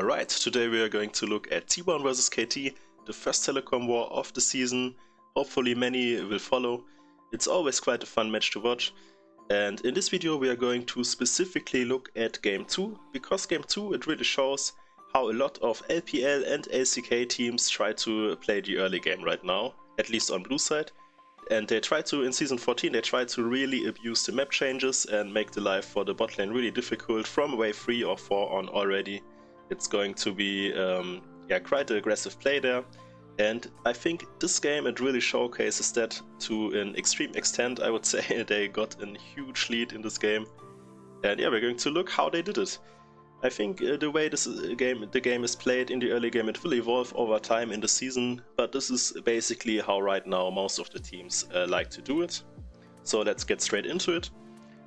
Alright, today we are going to look at T1 vs KT, the first telecom war of the season. Hopefully many will follow. It's always quite a fun match to watch. And in this video we are going to specifically look at Game 2, because Game 2 it really shows how a lot of LPL and LCK teams try to play the early game right now, at least on blue side. And they try to, in Season 14, they try to really abuse the map changes and make the life for the bot lane really difficult from wave 3 or 4 on already. It's going to be quite an aggressive play there, and I think this game it really showcases that to an extreme extent. I would say they got a huge lead in this game, and yeah, we're going to look how they did it. I think the way the game is played in the early game, it will evolve over time in the season, but this is basically how right now most of the teams like to do it. So let's get straight into it.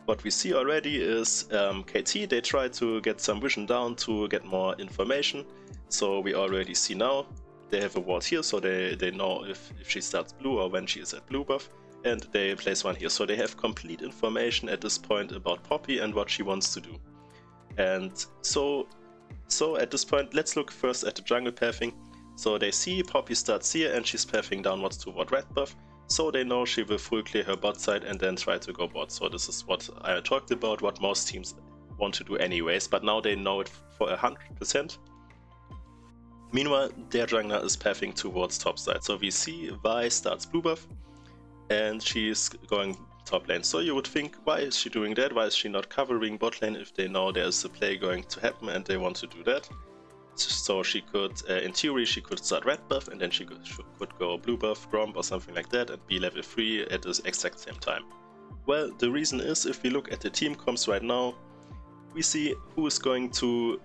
What we see already is KT, they try to get some vision down to get more information. So we already see now they have a ward here, so they know if she starts blue or when she is at blue buff, and they place one here. So they have complete information at this point about Poppy and what she wants to do. And so at this point, let's look first at the jungle pathing. So they see Poppy starts here and she's pathing downwards toward red buff. So they know she will full clear her bot side and then try to go bot. So this is what I talked about, what most teams want to do anyways, but now they know it for 100%. Meanwhile, their jungler is pathing towards top side. So we see Vi starts blue buff and she's going top lane. So you would think, why is she doing that? Why is she not covering bot lane if they know there's a play going to happen and they want to do that? So she could, in theory, she could start red buff and then she could go blue buff, Gromp or something like that and be level 3 at the exact same time. Well, the reason is, if we look at the team comps right now, we see who is going to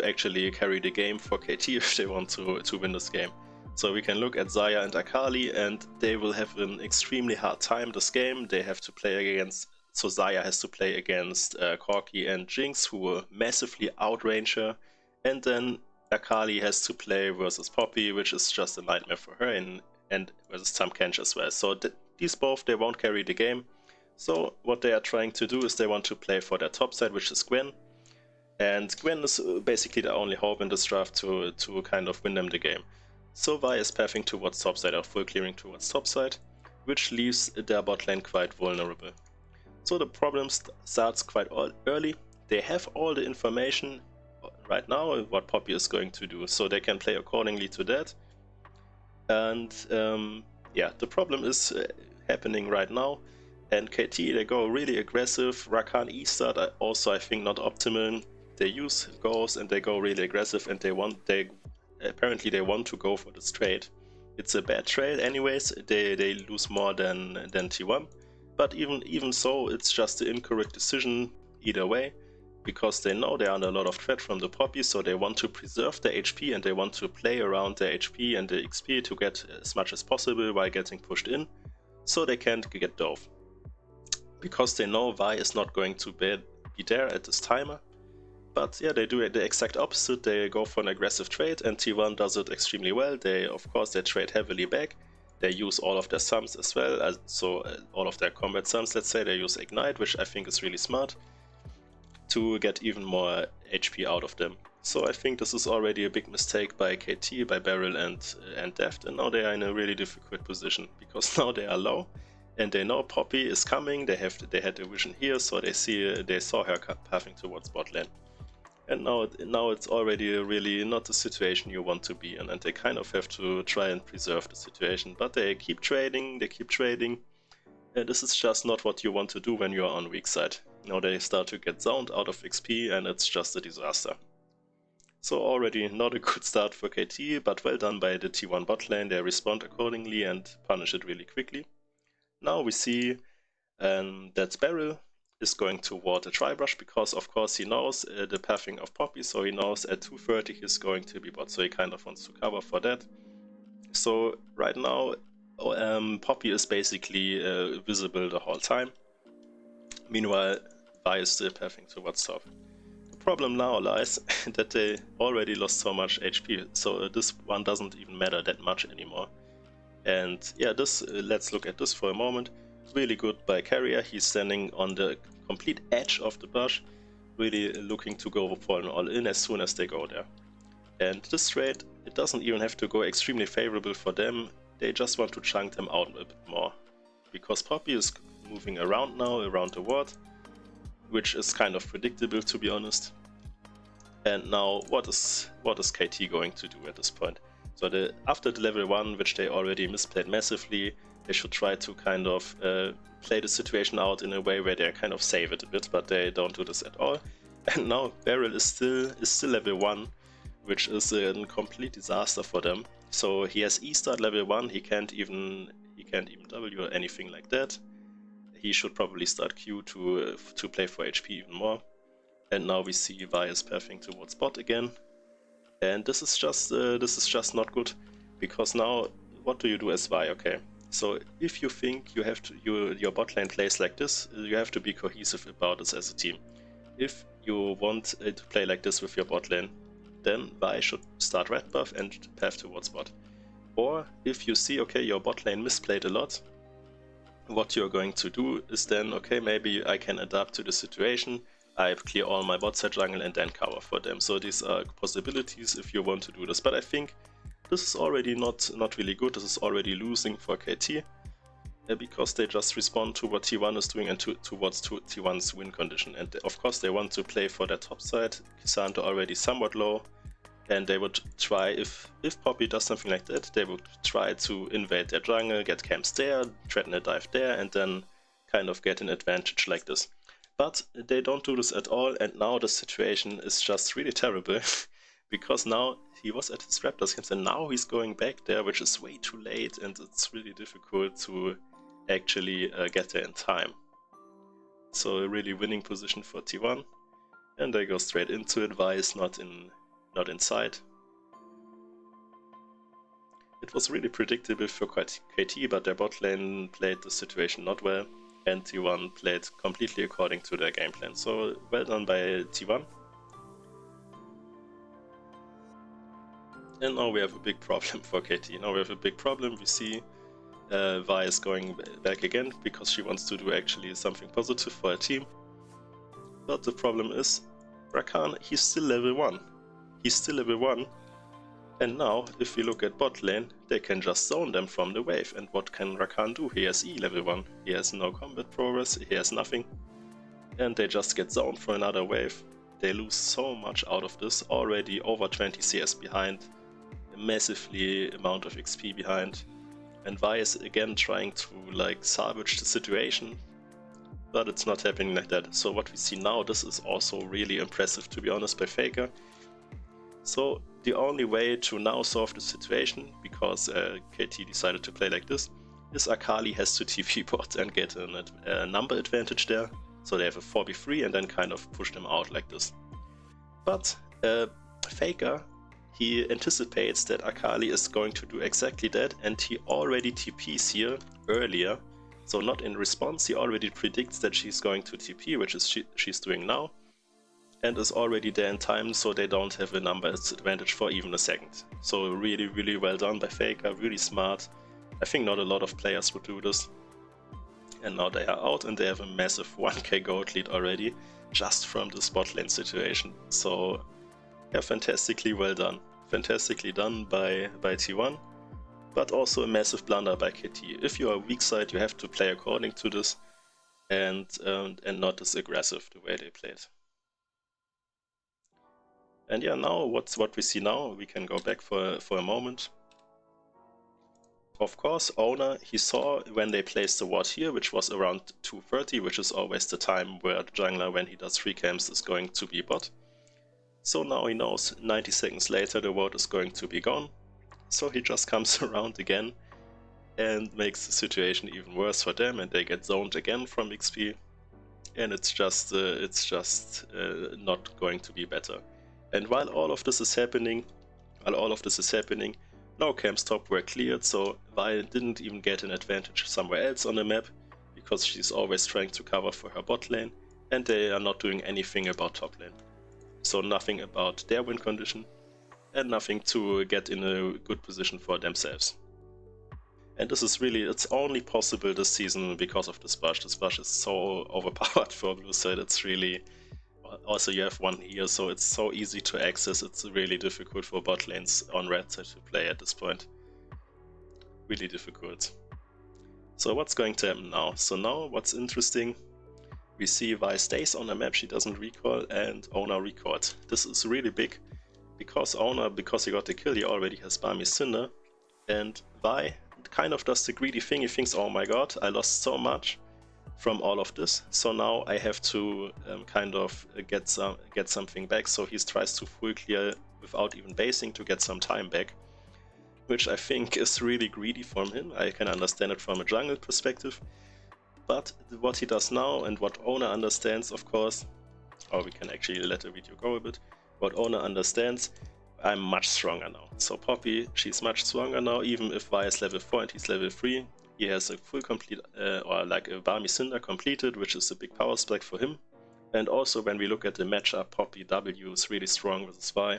actually carry the game for KT if they want to win this game. So we can look at Xayah and Akali, and they will have an extremely hard time this game. They have to play against, so Xayah has to play against Corki and Jinx, who will massively outrange her. And then Akali has to play versus Poppy, which is just a nightmare for her, and versus Tahm Kench as well. So these both, they won't carry the game. So what they are trying to do is they want to play for their top side, which is Gwen. And Gwen is basically the only hope in this draft to kind of win them the game. So Vi is pathing towards top side or full clearing towards top side, which leaves their bot lane quite vulnerable. So the problem starts quite early. They have all the information right now what Poppy is going to do, so they can play accordingly to that. And yeah, the problem is happening right now, and KT, they go really aggressive. Rakan E start also, I think, not optimal. They use Ghost and they go really aggressive, and apparently they want to go for this trade. It's a bad trade anyways. They lose more than T1, but even so, it's just the incorrect decision either way, because they know they are under a lot of threat from the Poppy, so they want to preserve their HP and they want to play around their HP and the XP to get as much as possible while getting pushed in, so they can't get dove. Because they know Vi is not going to be there at this timer. But yeah, they do the exact opposite. They go for an aggressive trade, and T1 does it extremely well. Of course, they trade heavily back. They use all of their sums as well, all of their combat sums, let's say. They use Ignite, which I think is really smart, to get even more HP out of them. So I think this is already a big mistake by KT, by Beryl and Deft, and now they are in a really difficult position, because now they are low, and they know Poppy is coming. They had a vision here, so they saw her pathing towards bot lane. And now it's already really not the situation you want to be in, and they kind of have to try and preserve the situation. But they keep trading, and this is just not what you want to do when you are on weak side. Now they start to get zoned out of XP, and it's just a disaster. So already not a good start for KT, but well done by the T1 bot lane. They respond accordingly and punish it really quickly. Now we see that Beryl is going to ward a Tribrush, because of course he knows the pathing of Poppy, so he knows at 230 he's going to be bot, so he kind of wants to cover for that. So right now Poppy is basically visible the whole time. Meanwhile, Vi is still pathing towards top. The problem now lies that they already lost so much HP, so this one doesn't even matter that much anymore. And yeah, let's look at this for a moment. Really good by Carrier. He's standing on the complete edge of the bush, really looking to go for an all-in as soon as they go there. And this trade, it doesn't even have to go extremely favorable for them, they just want to chunk them out a bit more. Because Poppy is moving around now, around the ward, which is kind of predictable to be honest. And now what is KT going to do at this point? So after the level 1, which they already misplayed massively, they should try to kind of play the situation out in a way where they kind of save it a bit, but they don't do this at all. And now Beryl is still level 1, which is a complete disaster for them. So he has E-start level 1, he can't even W or anything like that. He should probably start Q to play for HP even more. And now we see Vi is pathing towards bot again. And this is just not good, because now what do you do as Vi? Okay, so if you think you have to your bot lane plays like this, you have to be cohesive about this as a team. If you want to play like this with your bot lane, then Vi should start red buff and path towards bot. Or if you see, okay, your bot lane misplayed a lot, what you're going to do is then, okay, maybe I can adapt to the situation, I clear all my bot side jungle and then cover for them. So these are possibilities if you want to do this. But I think this is already not really good. This is already losing for KT, because they just respond to what T1 is doing and towards T1's win condition. And of course they want to play for their top side. Kisando already somewhat low, and they would try, if Poppy does something like that, they would try to invade their jungle, get camps there, threaten a dive there, and then kind of get an advantage like this. But they don't do this at all, and now the situation is just really terrible. Because now he was at his Raptors camps and now he's going back there, which is way too late, and it's really difficult to actually get there in time. So a really winning position for T1, and they go straight into it. Vi is not inside. It was really predictable for KT, but their bot lane played the situation not well, and T1 played completely according to their game plan. So well done by T1. And now we have a big problem for KT. Now we have a big problem. We see Vi is going back again because she wants to do actually something positive for her team. But the problem is, Rakan, he's still level 1. He's still level 1. And now, if we look at bot lane, they can just zone them from the wave. And what can Rakan do? He has E level 1. He has no combat progress, he has nothing. And they just get zoned for another wave. They lose so much out of this, already over 20 CS behind, a massively amount of XP behind. And Vi is again trying to like salvage the situation, but it's not happening like that. So what we see now, this is also really impressive, to be honest, by Faker. So the only way to now solve the situation, because KT decided to play like this, is Akali has to TP bot and get a number advantage there. So they have a 4v3 and then kind of push them out like this. But Faker, he anticipates that Akali is going to do exactly that, and he already TPs here earlier. So not in response, he already predicts that she's going to TP, which is she's doing now, and is already there in time, so they don't have a numbers advantage for even a second. So really, really well done by Faker, really smart. I think not a lot of players would do this. And now they are out and they have a massive 1k gold lead already, just from the spot lane situation. So yeah, fantastically well done. Fantastically done by T1, but also a massive blunder by KT. If you are weak side, you have to play according to this, and not as aggressive the way they played. And yeah, now what we see now, we can go back for a moment. Of course, Owner, he saw when they placed the ward here, which was around 2:30, which is always the time where the jungler, when he does 3 camps, is going to be bot. So now he knows 90 seconds later the ward is going to be gone. So he just comes around again and makes the situation even worse for them, and they get zoned again from XP. And it's just not going to be better. And while all of this is happening, no camps top were cleared, so Vi didn't even get an advantage somewhere else on the map, because she's always trying to cover for her bot lane, and they are not doing anything about top lane. So nothing about their win condition, and nothing to get in a good position for themselves. And this is really, it's only possible this season because of this bush. This bush is so overpowered for blue side, it's really also you have one here, so it's so easy to access. It's really difficult for bot lanes on red side to play at this point. Really difficult. So what's going to happen now? So now what's interesting, we see Vi stays on the map, she doesn't recall, and Owner record. This is really big, because Owner, because he got the kill, he already has Barmy Cinder, and Vi kind of does the greedy thing. He thinks, oh my god, I lost so much from all of this, so now I have to kind of get something back. So he tries to full clear without even basing to get some time back, which I think is really greedy from him. I can understand it from a jungle perspective, but what he does now and what Owner understands, of course, or we can actually let the video go a bit, what Owner understands, I'm much stronger now. So Poppy, she's much stronger now, even if Vi is level 4 and he's level 3. He has a full complete, or like a Barmy Cinder completed, which is a big power spike for him. And also when we look at the matchup, Poppy W is really strong versus Vi.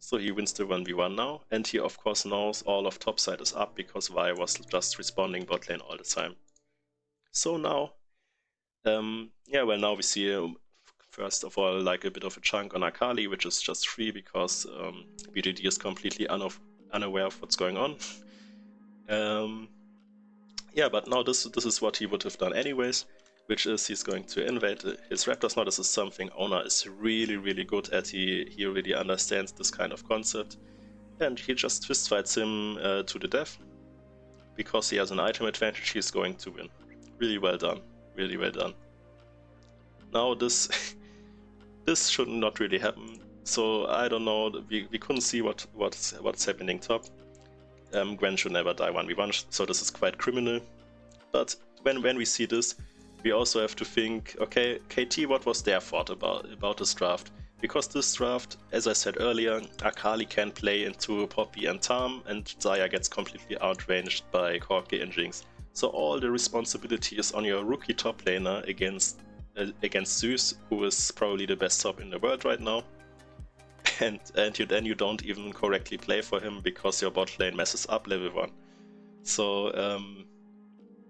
So he wins the 1v1 now, and he of course knows all of topside is up because Vi was just responding bot lane all the time. So now, yeah, well, now we see first of all like a bit of a chunk on Akali, which is just free because BDD is completely unaware of what's going on. Yeah, but now this is what he would have done anyways, which is he's going to invade his Raptors. Now this is something Owner is really good at. He really understands this kind of concept, and he just fist fights him to the death. Because he has an item advantage, he's going to win. Really well done, really well done. Now this this should not really happen. So I don't know, we couldn't see what's happening top. Gwen should never die 1v1, so this is quite criminal. But when we see this, we also have to think, okay, KT, what was their thought about this draft? Because this draft, as I said earlier, Akali can play into Poppy and Tahm, and Xayah gets completely outranged by Corki and Jinx. So all the responsibility is on your rookie top laner against Zeus, who is probably the best top in the world right now. And then you don't even correctly play for him because your bot lane messes up level 1. So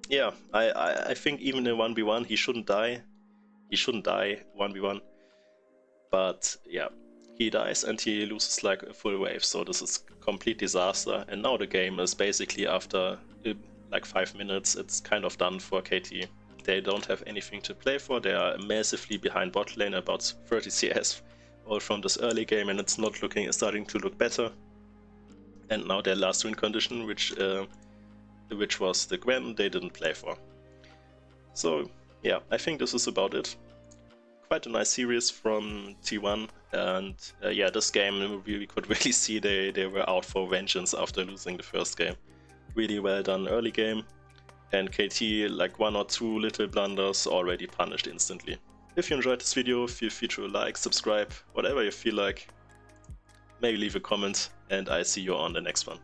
yeah, I think even in 1v1 he shouldn't die. He shouldn't die 1v1. But yeah, he dies and he loses like a full wave. So this is complete disaster. And now the game is basically after like 5 minutes, it's kind of done for KT. They don't have anything to play for. They are massively behind bot lane, about 30 CS. All from this early game, and it's not starting to look better. And now their last win condition, which was the Gwen, they didn't play for. So yeah, I think this is about it. Quite a nice series from T1, and yeah, this game we could really see they were out for vengeance after losing the first game. Really well done early game, and KT, like 1 or 2 little blunders, already punished instantly. If you enjoyed this video, feel free to like, subscribe, whatever you feel like. Maybe leave a comment, and I'll see you on the next one.